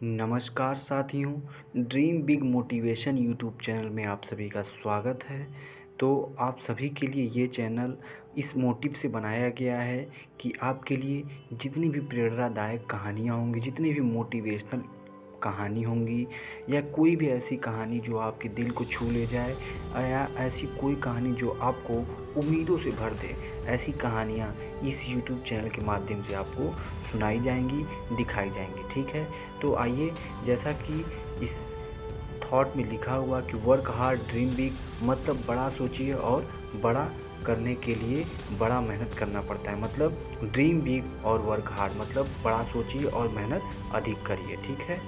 नमस्कार साथियों, dream big motivation YouTube channel में आप सभी का स्वागत है। तो आप सभी के लिए ये चैनल इस मोटिव से बनाया गया है कि आपके लिए जितनी भी प्रेरणादायक कहानियाँ होंगी, जितनी भी मोटिवेशनल कहानी होंगी या कोई भी ऐसी कहानी जो आपके दिल को छू ले जाए या ऐसी कोई कहानी जो आपको उम्मीदों से भर दे, ऐसी कहानियाँ इस यूट्यूब चैनल के माध्यम से आपको सुनाई जाएंगी, दिखाई जाएंगी। ठीक है, तो आइए, जैसा कि इस थॉट में लिखा हुआ कि वर्क हार्ड ड्रीम बिग, मतलब बड़ा सोचिए और बड़ा करने के लिए बड़ा मेहनत करना पड़ता है। मतलब ड्रीम बिग और वर्क हार्ड मतलब बड़ा सोचिए और मेहनत अधिक करिए। ठीक है,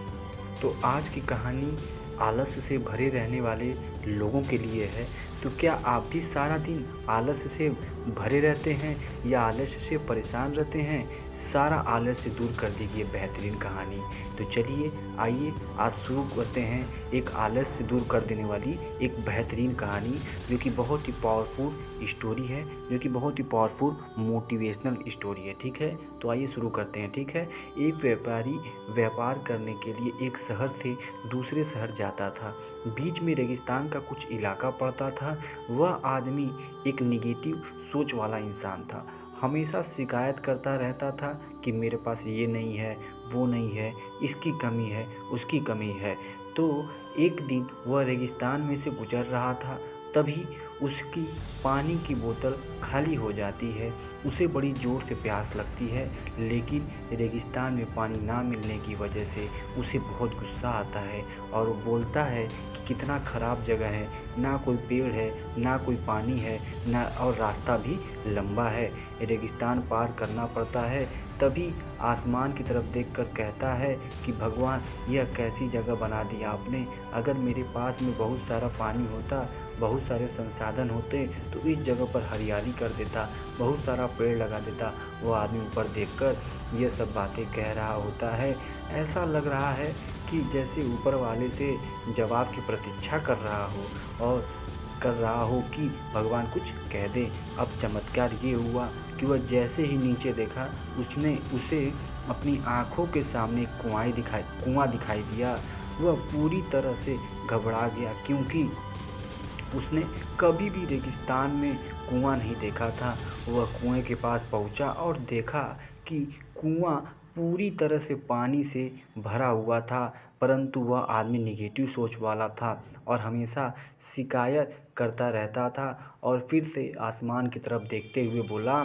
तो आज की कहानी आलस्य से भरे रहने वाले लोगों के लिए है। तो क्या आप भी सारा दिन आलस्य से भरे रहते हैं या आलस्य से परेशान रहते हैं? सारा आलस्य दूर कर देगी ये बेहतरीन कहानी। तो चलिए आइए आज शुरू करते हैं एक आलस्य से दूर कर देने वाली एक बेहतरीन कहानी, जो कि बहुत ही पावरफुल स्टोरी है, जो कि बहुत ही पावरफुल मोटिवेशनल स्टोरी है। ठीक है, तो आइए शुरू करते हैं। ठीक है, एक व्यापारी व्यापार करने के लिए एक शहर से दूसरे शहर जाता था। बीच में रेगिस्तान का कुछ इलाका पड़ता था। वह आदमी एक निगेटिव सोच वाला इंसान था। हमेशा शिकायत करता रहता था कि मेरे पास ये नहीं है, वो नहीं है, इसकी कमी है, उसकी कमी है। तो एक दिन वह रेगिस्तान में से गुजर रहा था, तभी उसकी पानी की बोतल खाली हो जाती है। उसे बड़ी ज़ोर से प्यास लगती है, लेकिन रेगिस्तान में पानी ना मिलने की वजह से उसे बहुत गुस्सा आता है और वो बोलता है कि कितना ख़राब जगह है, ना कोई पेड़ है, ना कोई पानी है, ना और रास्ता भी लंबा है, रेगिस्तान पार करना पड़ता है। तभी आसमान की तरफ देखकर कहता है कि भगवान, यह कैसी जगह बना दी आपने। अगर मेरे पास में बहुत सारा पानी होता, बहुत सारे संसाधन होते, तो इस जगह पर हरियाली कर देता, बहुत सारा पेड़ लगा देता। वो आदमी ऊपर देखकर ये सब बातें कह रहा होता है। ऐसा लग रहा है कि जैसे ऊपर वाले से जवाब की प्रतीक्षा कर रहा हो और कर रहा हो कि भगवान कुछ कह दे। अब चमत्कार ये हुआ कि वह जैसे ही नीचे देखा, उसे अपनी आँखों के सामने कुआँ दिखाई दिया। वह पूरी तरह से घबरा गया, क्योंकि उसने कभी भी रेगिस्तान में कुआँ नहीं देखा था। वह कुएं के पास पहुंचा और देखा कि कुआँ पूरी तरह से पानी से भरा हुआ था, परंतु वह आदमी निगेटिव सोच वाला था और हमेशा शिकायत करता रहता था। और फिर से आसमान की तरफ देखते हुए बोला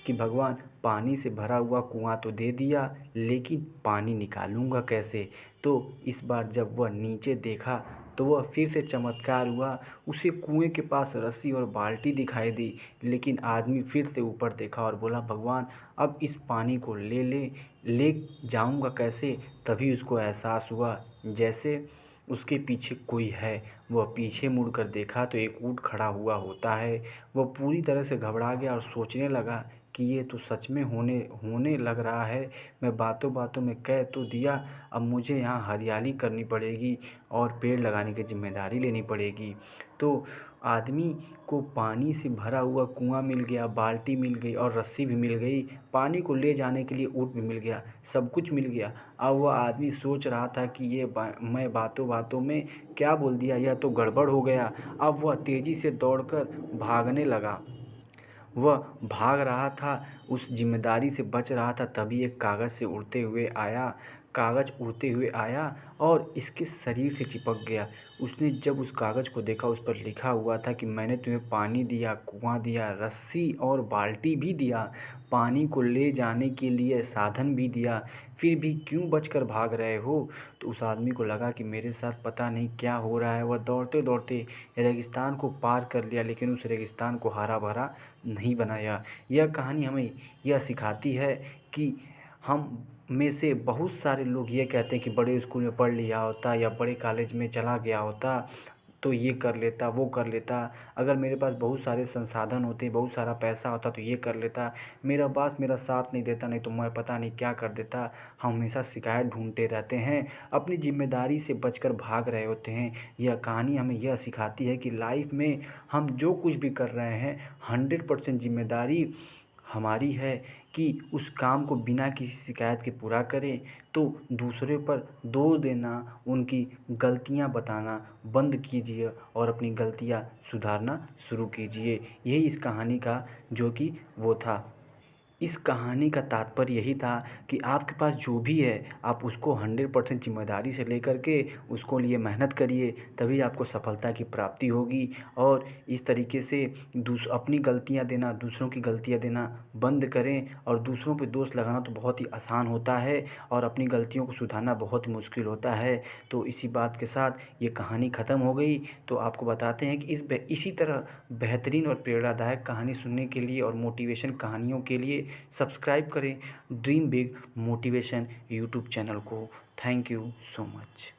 कि भगवान, पानी से भरा हुआ कुआँ तो दे दिया, लेकिन पानी निकालूंगा कैसे? तो इस बार जब वह नीचे देखा तो वह फिर से चमत्कार हुआ। उसे कुएं के पास रस्सी और बाल्टी दिखाई दी, लेकिन आदमी फिर से ऊपर देखा और बोला, भगवान, अब इस पानी को ले जाऊंगा कैसे? तभी उसको एहसास हुआ जैसे उसके पीछे कोई है। वह पीछे मुड़कर देखा तो एक ऊँट खड़ा हुआ होता है। वह पूरी तरह से घबरा गया और सोचने लगा कि ये तो सच में होने लग रहा है। मैं बातों बातों में कह तो दिया, अब मुझे यहाँ हरियाली करनी पड़ेगी और पेड़ लगाने की जिम्मेदारी लेनी पड़ेगी। तो आदमी को पानी से भरा हुआ कुआँ मिल गया, बाल्टी मिल गई और रस्सी भी मिल गई, पानी को ले जाने के लिए ऊँट भी मिल गया, सब कुछ मिल गया। अब वह आदमी सोच रहा था कि मैं बातों बातों में क्या बोल दिया, यह तो गड़बड़ हो गया। अब वह तेज़ी से दौड़कर भागने लगा। वह भाग रहा था, उस जिम्मेदारी से बच रहा था, तभी एक कागज़ उड़ते हुए आया और इसके शरीर से चिपक गया। उसने जब उस कागज़ को देखा, उस पर लिखा हुआ था कि मैंने तुम्हें पानी दिया, कुआँ दिया, रस्सी और बाल्टी भी दिया, पानी को ले जाने के लिए साधन भी दिया, फिर भी क्यों बचकर भाग रहे हो? तो उस आदमी को लगा कि मेरे साथ पता नहीं क्या हो रहा है। वह दौड़ते दौड़ते रेगिस्तान को पार कर लिया, लेकिन उस रेगिस्तान को हरा भरा नहीं बनाया। यह कहानी हमें यह सिखाती है कि हम में से बहुत सारे लोग ये कहते हैं कि बड़े स्कूल में पढ़ लिया होता या बड़े कॉलेज में चला गया होता तो ये कर लेता, वो कर लेता। अगर मेरे पास बहुत सारे संसाधन होते, बहुत सारा पैसा होता तो ये कर लेता। मेरा बॉस मेरा साथ नहीं देता, नहीं तो मैं पता नहीं क्या कर देता। हम हमेशा शिकायत ढूंढते रहते हैं, अपनी जिम्मेदारी से बचकर भाग रहे होते हैं। यह कहानी हमें यह सिखाती है कि लाइफ में हम जो कुछ भी कर रहे हैं, 100% जिम्मेदारी हमारी है कि उस काम को बिना किसी शिकायत के पूरा करें। तो दूसरे पर दोष देना, उनकी गलतियाँ बताना बंद कीजिए और अपनी गलतियाँ सुधारना शुरू कीजिए। यही इस कहानी का जो कि वो था। इस कहानी का तात्पर्य यही था कि आपके पास जो भी है आप उसको 100% ज़िम्मेदारी से लेकर के उसको लिए मेहनत करिए, तभी आपको सफलता की प्राप्ति होगी। और इस तरीके से अपनी गलतियां देना, दूसरों की गलतियां देना बंद करें। और दूसरों पे दोष लगाना तो बहुत ही आसान होता है और अपनी गलतियों को सुधारना बहुत ही मुश्किल होता है। तो इसी बात के साथ ये कहानी ख़त्म हो गई। तो आपको बताते हैं कि इसी तरह बेहतरीन और प्रेरणादायक कहानी सुनने के लिए और मोटिवेशन कहानियों के लिए सब्सक्राइब करें dream big motivation YouTube channel को। Thank you so much.